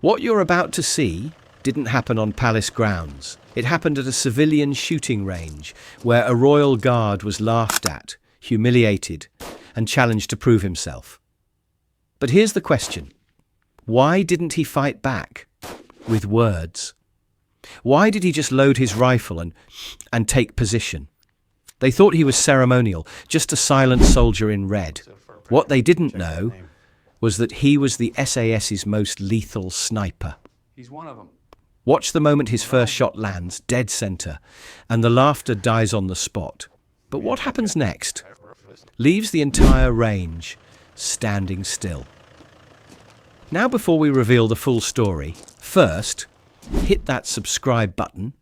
What you're about to see didn't happen on palace grounds. It happened at a civilian shooting range where a royal guard was laughed at, humiliated, and challenged to prove himself. But here's the question. Why didn't he fight back? With words. Why did he just load his rifle and take position? They thought he was ceremonial, just a silent soldier in red. What they didn't know was that he was the SAS's most lethal sniper. He's one of them. Watch the moment his first shot lands, dead center, and the laughter dies on the spot. But what happens next? Leaves the entire range standing still. Now, before we reveal the full story, first, hit that subscribe button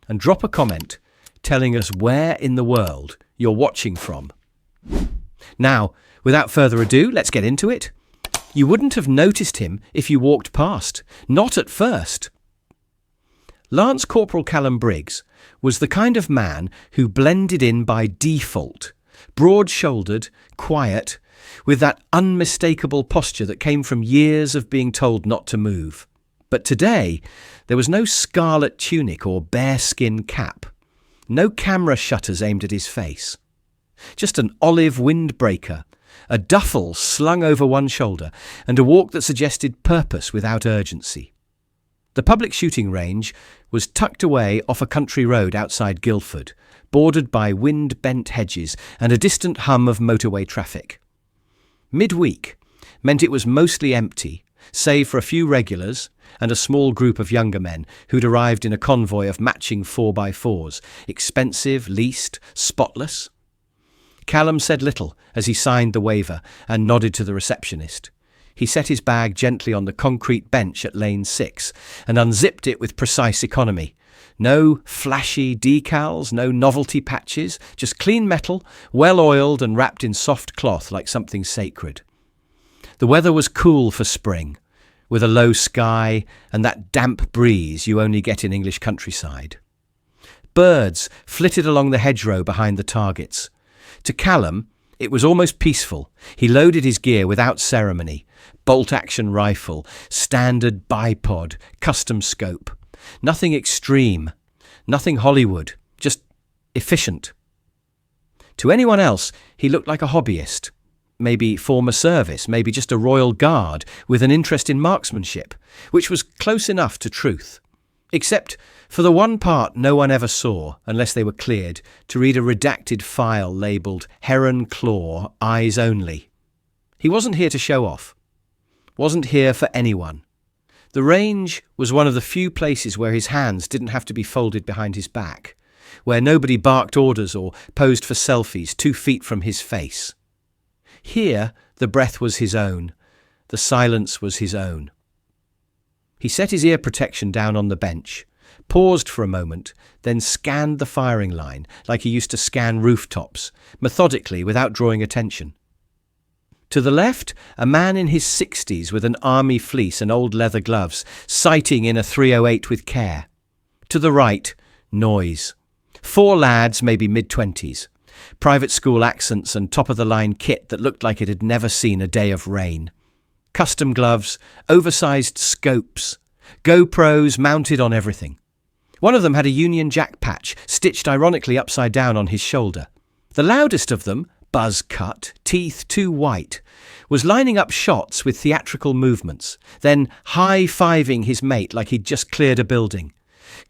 and drop a comment telling us where in the world you're watching from. Now, without further ado, let's get into it. You wouldn't have noticed him if you walked past. Not at first. Lance Corporal Callum Briggs was the kind of man who blended in by default, broad-shouldered, quiet, with that unmistakable posture that came from years of being told not to move. But today, there was no scarlet tunic or bearskin cap, no camera shutters aimed at his face, just an olive windbreaker, a duffel slung over one shoulder, and a walk that suggested purpose without urgency. The public shooting range was tucked away off a country road outside Guildford, bordered by wind-bent hedges and a distant hum of motorway traffic. Midweek meant it was mostly empty, save for a few regulars and a small group of younger men who'd arrived in a convoy of matching 4x4s, expensive, leased, spotless. Callum said little as he signed the waiver and nodded to the receptionist. He set his bag gently on the concrete bench at lane 6 and unzipped it with precise economy. No flashy decals, no novelty patches, just clean metal, well-oiled and wrapped in soft cloth like something sacred. The weather was cool for spring, with a low sky and that damp breeze you only get in English countryside. Birds flitted along the hedgerow behind the targets. To Callum, it was almost peaceful. He loaded his gear without ceremony. Bolt-action rifle, standard bipod, custom scope. Nothing extreme, nothing Hollywood, just efficient. To anyone else, he looked like a hobbyist. Maybe former service, maybe just a royal guard with an interest in marksmanship, which was close enough to truth. Except for the one part no one ever saw, unless they were cleared, to read a redacted file labelled Heron Claw, Eyes Only. He wasn't here to show off. Wasn't here for anyone. The range was one of the few places where his hands didn't have to be folded behind his back, where nobody barked orders or posed for selfies 2 feet from his face. Here, the breath was his own. The silence was his own. He set his ear protection down on the bench, paused for a moment, then scanned the firing line like he used to scan rooftops, methodically without drawing attention. To the left, a man in his 60s with an army fleece and old leather gloves, sighting in a 308 with care. To the right, noise. 4 lads, maybe mid-20s. Private school accents and top-of-the-line kit that looked like it had never seen a day of rain. Custom gloves, oversized scopes, GoPros mounted on everything. One of them had a Union Jack patch stitched ironically upside down on his shoulder. The loudest of them, buzz-cut, teeth too white, was lining up shots with theatrical movements, then high-fiving his mate like he'd just cleared a building.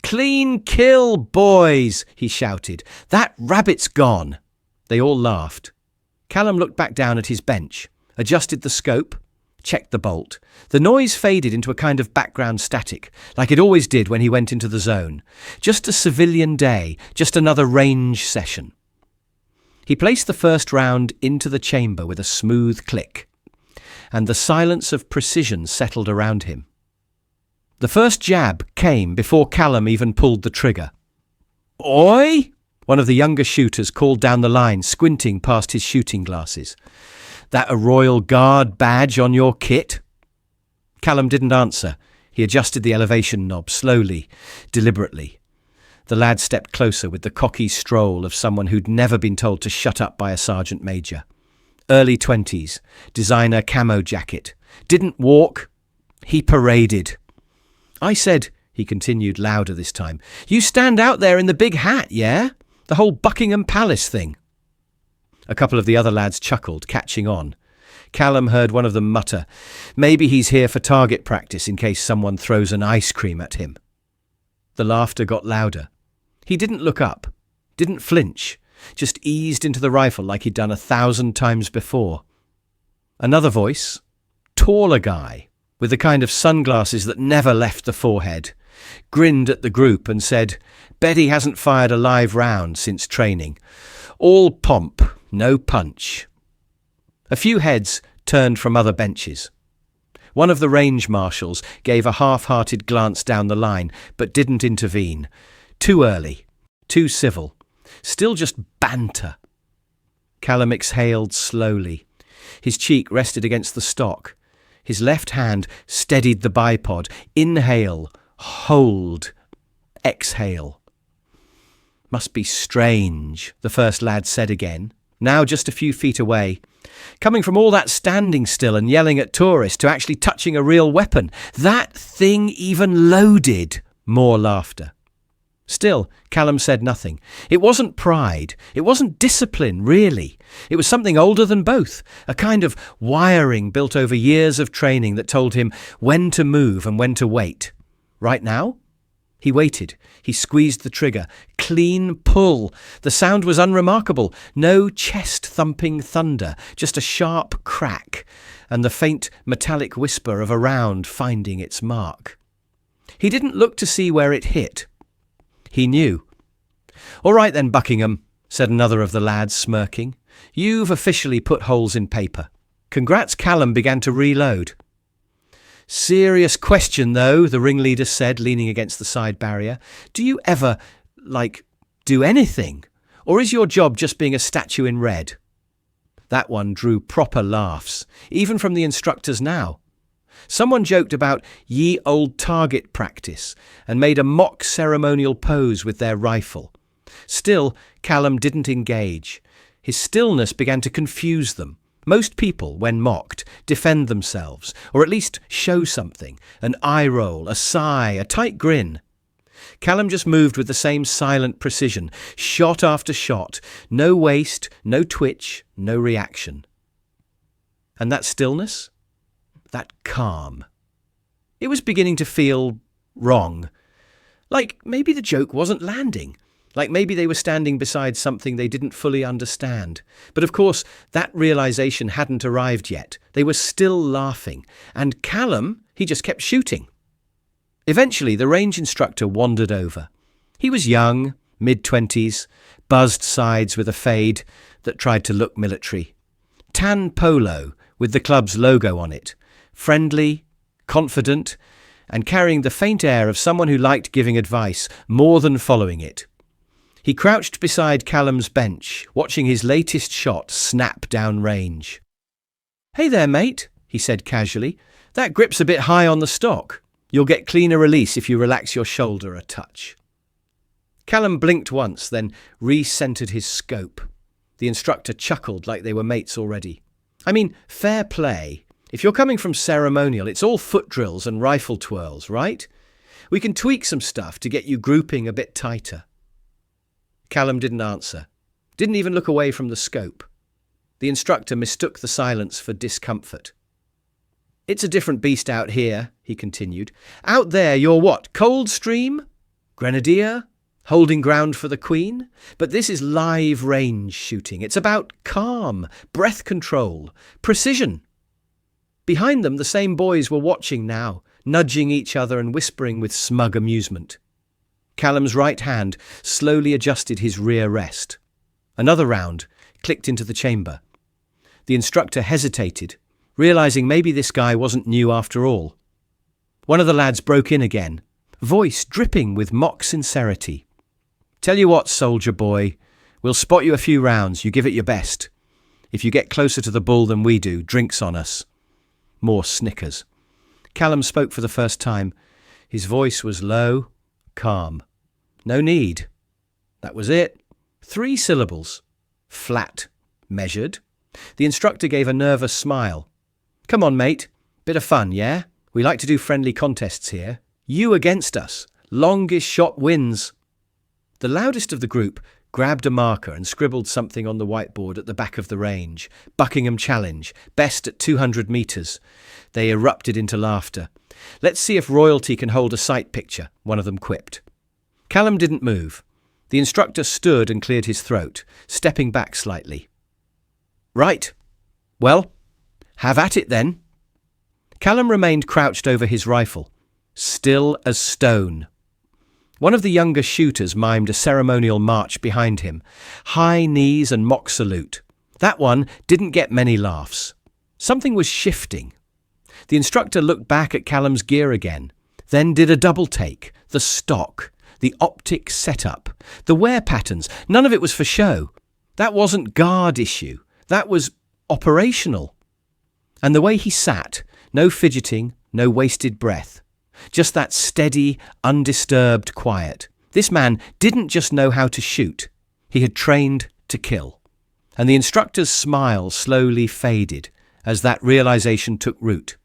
"Clean kill, boys!" he shouted. "That rabbit's gone." They all laughed. Callum looked back down at his bench, adjusted the scope, checked the bolt. The noise faded into a kind of background static, like it always did when he went into the zone. Just a civilian day, just another range session. He placed the first round into the chamber with a smooth click, and the silence of precision settled around him. The first jab came before Callum even pulled the trigger. "Oi!" One of the younger shooters called down the line, squinting past his shooting glasses. "That a Royal Guard badge on your kit?" Callum didn't answer. He adjusted the elevation knob slowly, deliberately. The lad stepped closer with the cocky stroll of someone who'd never been told to shut up by a sergeant major. Early 20s, designer camo jacket. Didn't walk, he paraded. I said, he continued louder this time, you stand out there in the big hat, yeah? The whole Buckingham Palace thing. A couple of the other lads chuckled, catching on. Callum heard one of them mutter, maybe he's here for target practice in case someone throws an ice cream at him. The laughter got louder. He didn't look up, didn't flinch, just eased into the rifle like he'd done 1,000 times before. Another voice, taller guy, with the kind of sunglasses that never left the forehead, grinned at the group and said, bet he hasn't fired a live round since training. All pomp, no punch. A few heads turned from other benches. One of the range marshals gave a half-hearted glance down the line, but didn't intervene. Too early, too civil, still just banter. Callum exhaled slowly. His cheek rested against the stock. His left hand steadied the bipod. Inhale, hold, exhale. Must be strange, the first lad said again, now just a few feet away. Coming from all that standing still and yelling at tourists to actually touching a real weapon. That thing even loaded. More laughter. Still, Callum said nothing. It wasn't pride. It wasn't discipline, really. It was something older than both, a kind of wiring built over years of training that told him when to move and when to wait. Right now? He waited. He squeezed the trigger. Clean pull. The sound was unremarkable. No chest-thumping thunder, just a sharp crack and the faint metallic whisper of a round finding its mark. He didn't look to see where it hit. He knew. All right then, Buckingham, said another of the lads, smirking. You've officially put holes in paper. Congrats. Callum began to reload. Serious question, though, the ringleader said, leaning against the side barrier. Do you ever, do anything? Or is your job just being a statue in red? That one drew proper laughs, even from the instructors now. Someone joked about ye old target practice and made a mock ceremonial pose with their rifle. Still, Callum didn't engage. His stillness began to confuse them. Most people, when mocked, defend themselves, or at least show something, an eye roll, a sigh, a tight grin. Callum just moved with the same silent precision, shot after shot, no waste, no twitch, no reaction. And that stillness? That calm. It was beginning to feel wrong. Like maybe the joke wasn't landing. Like maybe they were standing beside something they didn't fully understand. But of course, that realization hadn't arrived yet. They were still laughing. And Callum, he just kept shooting. Eventually, the range instructor wandered over. He was young, mid-20s, buzzed sides with a fade that tried to look military. Tan polo with the club's logo on it. Friendly, confident, and carrying the faint air of someone who liked giving advice more than following it. He crouched beside Callum's bench, watching his latest shot snap down range. "Hey there, mate," he said casually. "That grip's a bit high on the stock. You'll get cleaner release if you relax your shoulder a touch." Callum blinked once, then re-centered his scope. The instructor chuckled like they were mates already. I mean, fair play. If you're coming from ceremonial, it's all foot drills and rifle twirls, right? We can tweak some stuff to get you grouping a bit tighter. Callum didn't answer, didn't even look away from the scope. The instructor mistook the silence for discomfort. "It's a different beast out here," he continued. "Out there, you're what, Coldstream? Grenadier? Holding ground for the Queen? But this is live range shooting. It's about calm, breath control, precision." Behind them, the same boys were watching now, nudging each other and whispering with smug amusement. Callum's right hand slowly adjusted his rear rest. Another round clicked into the chamber. The instructor hesitated, realizing maybe this guy wasn't new after all. One of the lads broke in again, voice dripping with mock sincerity. "Tell you what, soldier boy, we'll spot you a few rounds, you give it your best. If you get closer to the bull than we do, drinks on us." More snickers. Callum spoke for the first time. His voice was low, calm. No need. That was it. 3 syllables. Flat. Measured. The instructor gave a nervous smile. "Come on, mate. Bit of fun, yeah? We like to do friendly contests here. You against us. Longest shot wins. The loudest of the group grabbed a marker and scribbled something on the whiteboard at the back of the range. Buckingham Challenge, best at 200 metres. They erupted into laughter. Let's see if royalty can hold a sight picture, one of them quipped. Callum didn't move. The instructor stood and cleared his throat, stepping back slightly. Right. Well, have at it then. Callum remained crouched over his rifle, still as stone. One of the younger shooters mimed a ceremonial march behind him, high knees and mock salute. That one didn't get many laughs. Something was shifting. The instructor looked back at Callum's gear again, then did a double take, the stock, the optic setup, the wear patterns. None of it was for show. That wasn't guard issue. That was operational. And the way he sat, no fidgeting, no wasted breath. Just that steady, undisturbed quiet. This man didn't just know how to shoot. He had trained to kill. And the instructor's smile slowly faded as that realization took root.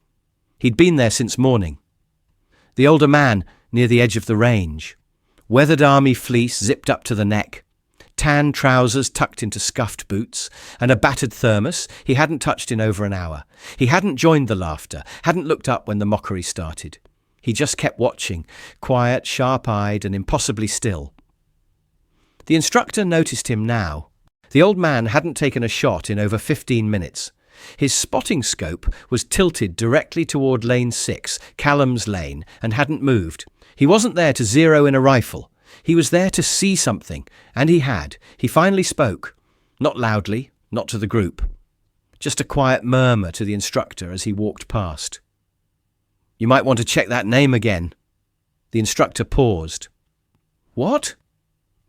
He'd been there since morning. The older man near the edge of the range. Weathered army fleece zipped up to the neck. Tan trousers tucked into scuffed boots, and a battered thermos he hadn't touched in over an hour. He hadn't joined the laughter, hadn't looked up when the mockery started. He just kept watching, quiet, sharp-eyed, and impossibly still. The instructor noticed him now. The old man hadn't taken a shot in over 15 minutes. His spotting scope was tilted directly toward lane 6, Callum's lane, and hadn't moved. He wasn't there to zero in a rifle. He was there to see something, and he had. He finally spoke. Not loudly, not to the group. Just a quiet murmur to the instructor as he walked past. You might want to check that name again. The instructor paused. What?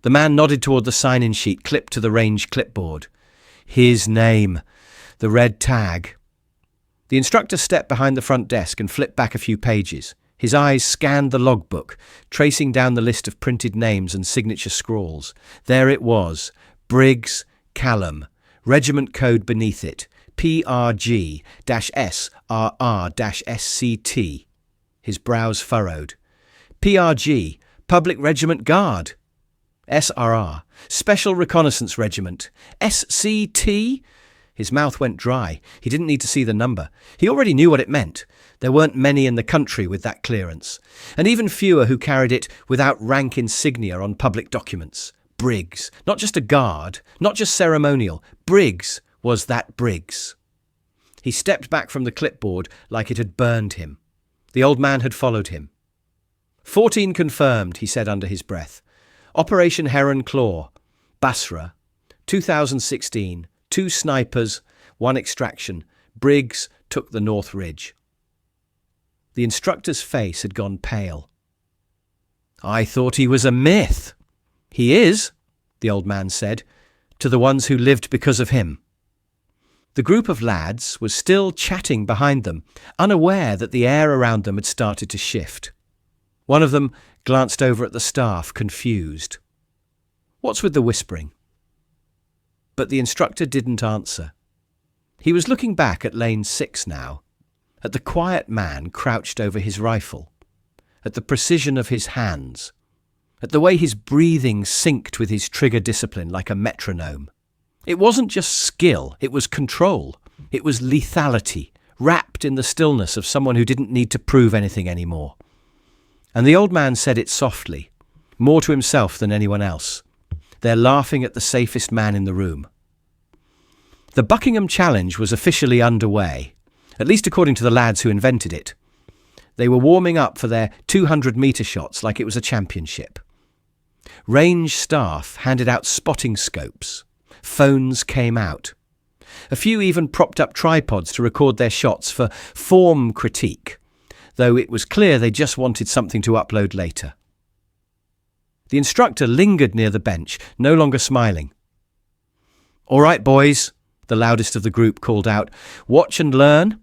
The man nodded toward the sign-in sheet clipped to the range clipboard. His name. The red tag. The instructor stepped behind the front desk and flipped back a few pages. His eyes scanned the logbook, tracing down the list of printed names and signature scrawls. There it was, Briggs, Callum, regiment code beneath it, PRG-SRR-SCT. His brows furrowed. PRG, Public Regiment Guard. SRR, Special Reconnaissance Regiment. SCT? His mouth went dry. He didn't need to see the number. He already knew what it meant. There weren't many in the country with that clearance, and even fewer who carried it without rank insignia on public documents. Briggs, not just a guard, not just ceremonial. Briggs was that Briggs. He stepped back from the clipboard like it had burned him. The old man had followed him. 14 confirmed, he said under his breath. Operation Heron Claw, Basra, 2016, 2 snipers, 1 extraction. Briggs took the North Ridge. The instructor's face had gone pale. I thought he was a myth. He is, the old man said, to the ones who lived because of him. The group of lads was still chatting behind them, unaware that the air around them had started to shift. One of them glanced over at the staff, confused. What's with the whispering? But the instructor didn't answer. He was looking back at lane 6 now, at the quiet man crouched over his rifle, at the precision of his hands, at the way his breathing synced with his trigger discipline like a metronome. It wasn't just skill, it was control. It was lethality, wrapped in the stillness of someone who didn't need to prove anything anymore. And the old man said it softly, more to himself than anyone else. They're laughing at the safest man in the room. The Buckingham Challenge was officially underway, at least according to the lads who invented it. They were warming up for their 200-metre shots like it was a championship. Range staff handed out spotting scopes. Phones came out. A few even propped up tripods to record their shots for form critique, though it was clear they just wanted something to upload later. The instructor lingered near the bench, no longer smiling. "All right, boys," the loudest of the group called out. "Watch and learn."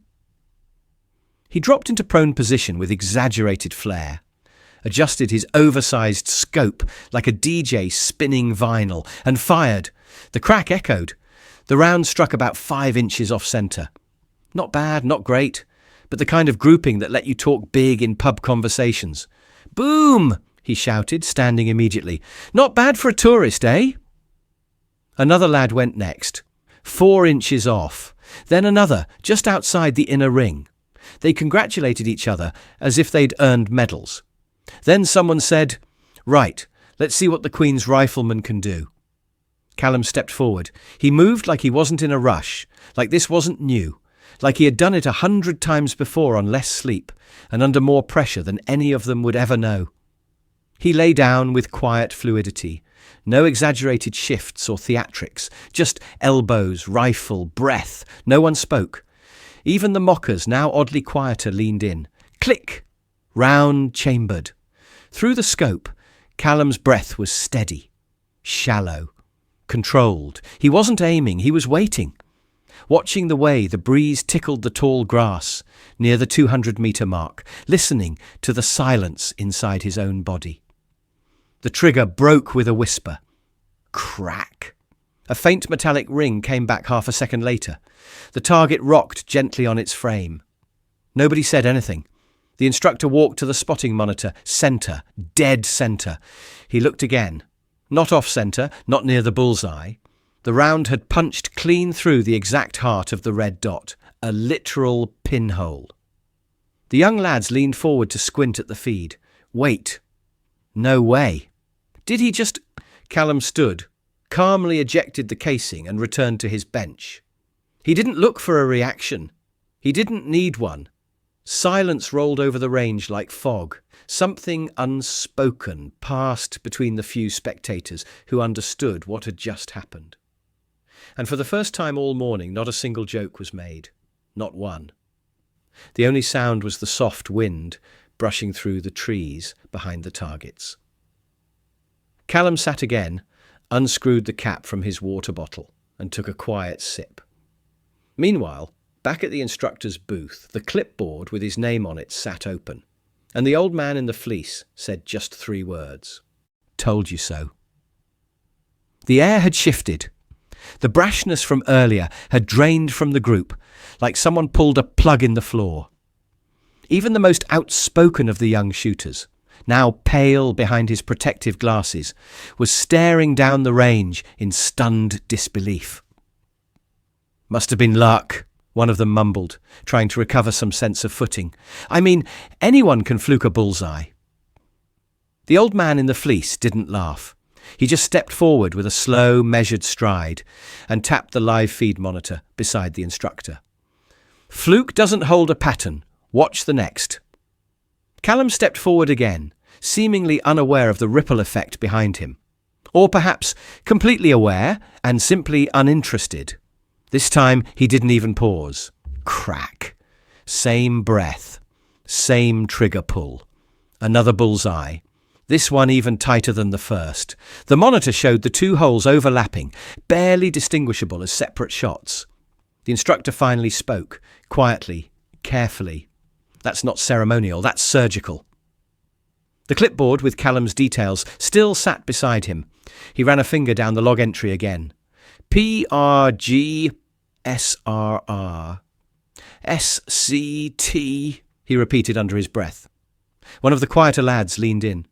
He dropped into prone position with exaggerated flair, adjusted his oversized scope like a DJ spinning vinyl, and fired. The crack echoed. The round struck about 5 inches off centre. Not bad, not great, but the kind of grouping that let you talk big in pub conversations. "Boom!" he shouted, standing immediately. "Not bad for a tourist, eh?" Another lad went next, 4 inches off, then another, just outside the inner ring. They congratulated each other as if they'd earned medals. Then someone said, "Right, let's see what the Queen's rifleman can do." Callum stepped forward. He moved like he wasn't in a rush, like this wasn't new, like he had done it 100 times before on less sleep and under more pressure than any of them would ever know. He lay down with quiet fluidity, no exaggerated shifts or theatrics, just elbows, rifle, breath. No one spoke. Even the mockers, now oddly quieter, leaned in. Click! Round chambered. Through the scope, Callum's breath was steady, shallow, controlled. He wasn't aiming, he was waiting, watching the way the breeze tickled the tall grass near the 200-metre mark, listening to the silence inside his own body. The trigger broke with a whisper. Crack! A faint metallic ring came back half a second later. The target rocked gently on its frame. Nobody said anything. The instructor walked to the spotting monitor. Centre. Dead centre. He looked again. Not off-centre, not near the bullseye. The round had punched clean through the exact heart of the red dot. A literal pinhole. The young lads leaned forward to squint at the feed. Wait. No way. Did he just... Callum stood, calmly ejected the casing and returned to his bench. He didn't look for a reaction. He didn't need one. Silence rolled over the range like fog. Something unspoken passed between the few spectators who understood what had just happened. And for the first time all morning, not a single joke was made. Not one. The only sound was the soft wind brushing through the trees behind the targets. Callum sat again, unscrewed the cap from his water bottle, and took a quiet sip. Meanwhile, back at the instructor's booth, the clipboard with his name on it sat open, and the old man in the fleece said just 3 words. Told you so. The air had shifted. The brashness from earlier had drained from the group, like someone pulled a plug in the floor. Even the most outspoken of the young shooters, now pale behind his protective glasses, was staring down the range in stunned disbelief. "Must have been luck," one of them mumbled, trying to recover some sense of footing. "I mean, anyone can fluke a bullseye." The old man in the fleece didn't laugh. He just stepped forward with a slow, measured stride and tapped the live feed monitor beside the instructor. "Fluke doesn't hold a pattern. Watch the next." Callum stepped forward again, seemingly unaware of the ripple effect behind him. Or perhaps completely aware and simply uninterested. This time he didn't even pause. Crack. Same breath. Same trigger pull. Another bullseye. This one even tighter than the first. The monitor showed the 2 holes overlapping, barely distinguishable as separate shots. The instructor finally spoke, quietly, carefully. "That's not ceremonial, that's surgical." The clipboard with Callum's details still sat beside him. He ran a finger down the log entry again. PRGSRR. SCT, he repeated under his breath. One of the quieter lads leaned in.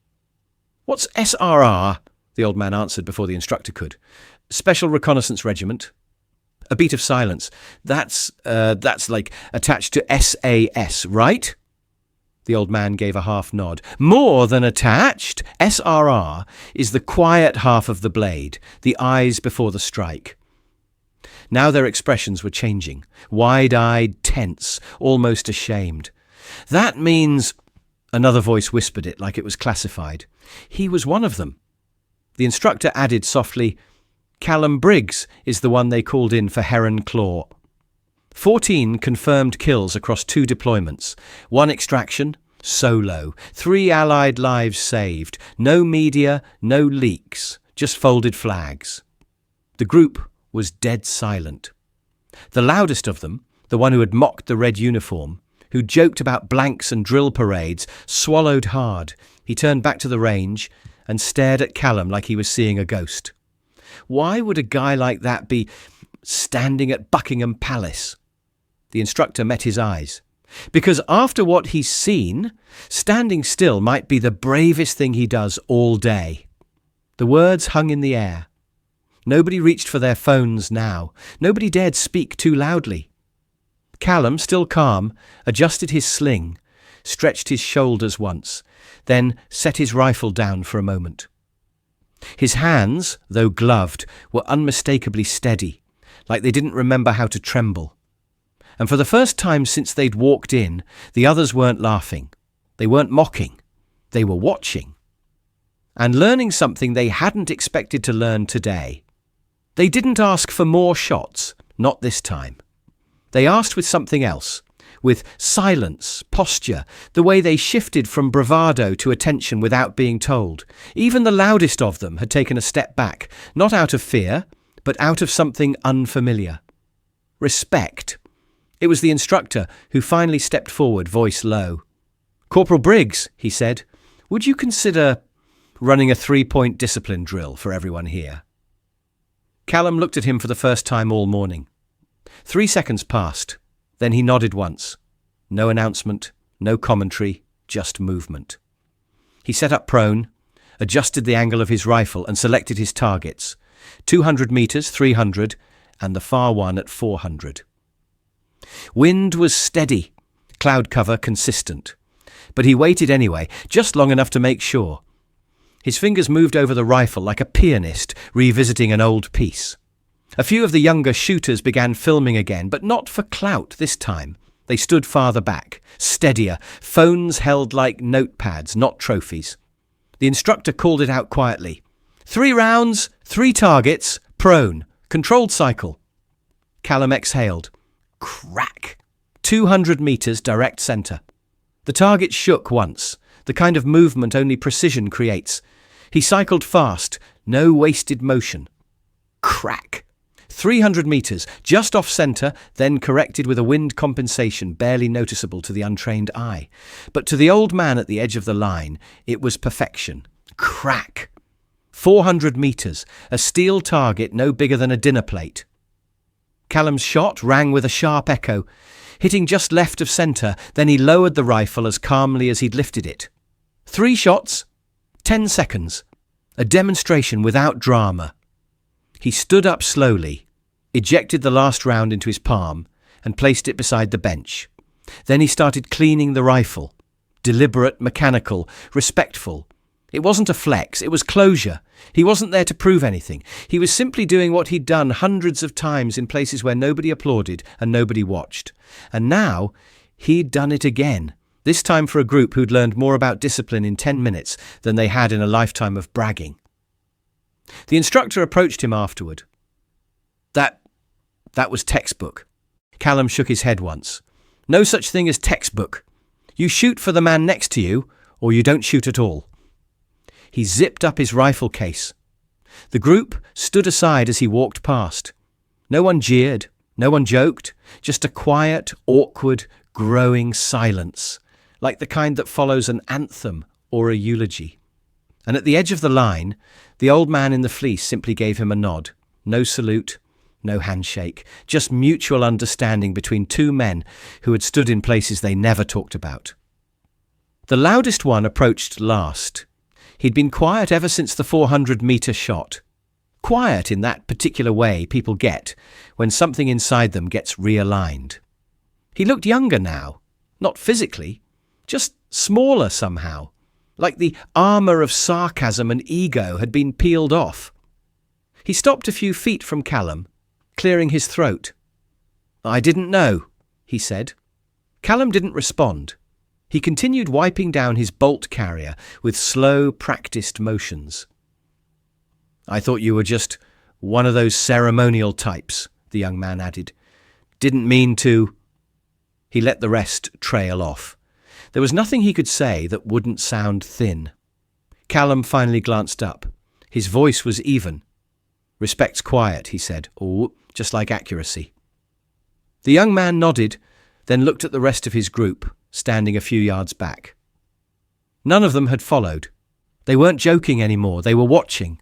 "What's SRR?" the old man answered before the instructor could. "Special Reconnaissance Regiment." A beat of silence. That's like attached to SAS, right?" The old man gave a half nod. "More than attached. SRR is the quiet half of the blade, the eyes before the strike." Now their expressions were changing, wide-eyed, tense, almost ashamed. "That means..." Another voice whispered it like it was classified. "He was one of them." The instructor added softly, "Callum Briggs is the one they called in for Heron Claw." 14 confirmed kills across 2 deployments. 1 extraction, solo. 3 Allied lives saved. No media, no leaks, just folded flags. The group was dead silent. The loudest of them, the one who had mocked the red uniform, who joked about blanks and drill parades, swallowed hard. He turned back to the range and stared at Callum like he was seeing a ghost. Why would a guy like that be standing at Buckingham Palace? The instructor met his eyes. Because after what he's seen, standing still might be the bravest thing he does all day. The words hung in the air. Nobody reached for their phones now. Nobody dared speak too loudly. Callum, still calm, adjusted his sling, stretched his shoulders once, then set his rifle down for a moment. His hands, though gloved, were unmistakably steady, like they didn't remember how to tremble. And for the first time since they'd walked in, the others weren't laughing. They weren't mocking. They were watching. And learning something they hadn't expected to learn today. They didn't ask for more shots, not this time. They asked with something else, with silence, posture, the way they shifted from bravado to attention without being told. Even the loudest of them had taken a step back, not out of fear, but out of something unfamiliar. Respect. It was the instructor who finally stepped forward, voice low. "Corporal Briggs," he said, "would you consider running a 3-point discipline drill for everyone here?" Callum looked at him for the first time all morning. 3 seconds passed. Then he nodded once. No announcement, no commentary, just movement. He sat up prone, adjusted the angle of his rifle and selected his targets. 200 metres, 300, and the far one at 400. Wind was steady, cloud cover consistent. But he waited anyway, just long enough to make sure. His fingers moved over the rifle like a pianist revisiting an old piece. A few of the younger shooters began filming again, but not for clout this time. They stood farther back, steadier, phones held like notepads, not trophies. The instructor called it out quietly. 3 rounds, 3 targets, prone, controlled cycle. Callum exhaled. Crack! 200 metres direct centre. The target shook once, the kind of movement only precision creates. He cycled fast, no wasted motion. Crack! 300 metres, just off centre, then corrected with a wind compensation barely noticeable to the untrained eye. But to the old man at the edge of the line, it was perfection. Crack! 400 metres, a steel target no bigger than a dinner plate. Callum's shot rang with a sharp echo, hitting just left of centre, then he lowered the rifle as calmly as he'd lifted it. 3 shots, 10 seconds, a demonstration without drama. He stood up slowly, ejected the last round into his palm, and placed it beside the bench. Then he started cleaning the rifle. Deliberate, mechanical, respectful. It wasn't a flex, it was closure. He wasn't there to prove anything. He was simply doing what he'd done hundreds of times in places where nobody applauded and nobody watched. And now, he'd done it again. This time for a group who'd learned more about discipline in 10 minutes than they had in a lifetime of bragging. The instructor approached him afterward. That was textbook. Callum shook his head once. No such thing as textbook. You shoot for the man next to you, or you don't shoot at all. He zipped up his rifle case. The group stood aside as he walked past. No one jeered, no one joked, just a quiet, awkward, growing silence, like the kind that follows an anthem or a eulogy. And at the edge of the line, the old man in the fleece simply gave him a nod. No salute, no handshake, just mutual understanding between 2 men who had stood in places they never talked about. The loudest one approached last. He'd been quiet ever since the 400-metre shot. Quiet in that particular way people get when something inside them gets realigned. He looked younger now, not physically, just smaller somehow, like the armour of sarcasm and ego had been peeled off. He stopped a few feet from Callum, clearing his throat. "I didn't know," he said. Callum didn't respond. He continued wiping down his bolt carrier with slow, practiced motions. "I thought you were just one of those ceremonial types," the young man added. "Didn't mean to—" He let the rest trail off. There was nothing he could say that wouldn't sound thin. Callum finally glanced up. His voice was even. "Respect's quiet," he said. "Oh, just like accuracy." The young man nodded, then looked at the rest of his group, standing a few yards back. None of them had followed. They weren't joking anymore. They were watching,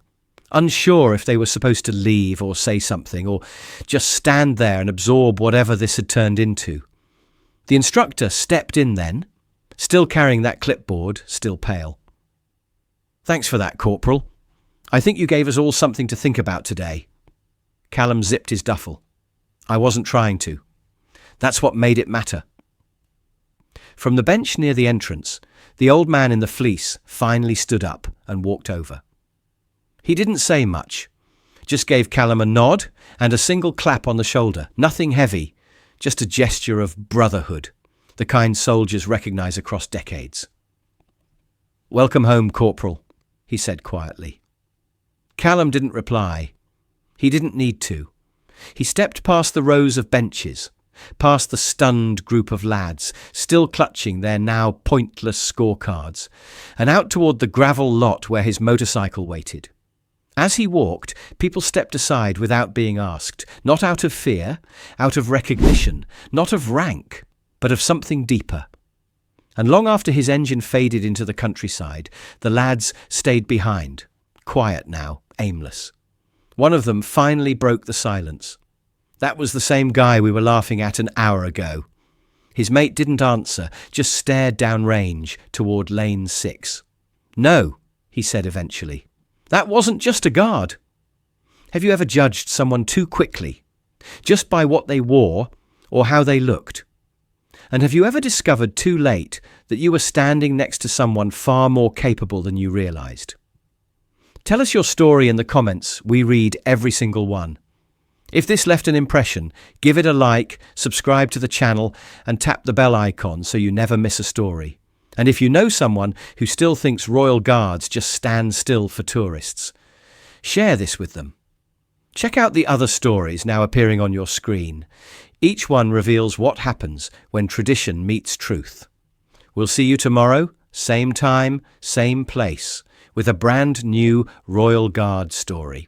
unsure if they were supposed to leave or say something or just stand there and absorb whatever this had turned into. The instructor stepped in then, still carrying that clipboard, still pale. "Thanks for that, Corporal. I think you gave us all something to think about today." Callum zipped his duffel. "I wasn't trying to. That's what made it matter." From the bench near the entrance, the old man in the fleece finally stood up and walked over. He didn't say much, just gave Callum a nod and a single clap on the shoulder, nothing heavy, just a gesture of brotherhood, the kind soldiers recognise across decades. "Welcome home, Corporal," he said quietly. Callum didn't reply. He didn't need to. He stepped past the rows of benches, past the stunned group of lads, still clutching their now pointless scorecards, and out toward the gravel lot where his motorcycle waited. As he walked, people stepped aside without being asked, not out of fear, out of recognition, not of rank, but of something deeper. And long after his engine faded into the countryside, the lads stayed behind, quiet now, aimless. One of them finally broke the silence. "That was the same guy we were laughing at an hour ago." His mate didn't answer, just stared down range toward lane 6. "No," he said eventually. "That wasn't just a guard." Have you ever judged someone too quickly, just by what they wore or how they looked? And have you ever discovered too late that you were standing next to someone far more capable than you realised? Tell us your story in the comments. We read every single one. If this left an impression, give it a like, subscribe to the channel, and tap the bell icon so you never miss a story. And if you know someone who still thinks Royal Guards just stand still for tourists, share this with them. Check out the other stories now appearing on your screen. Each one reveals what happens when tradition meets truth. We'll see you tomorrow, same time, same place, with a brand new Royal Guard story.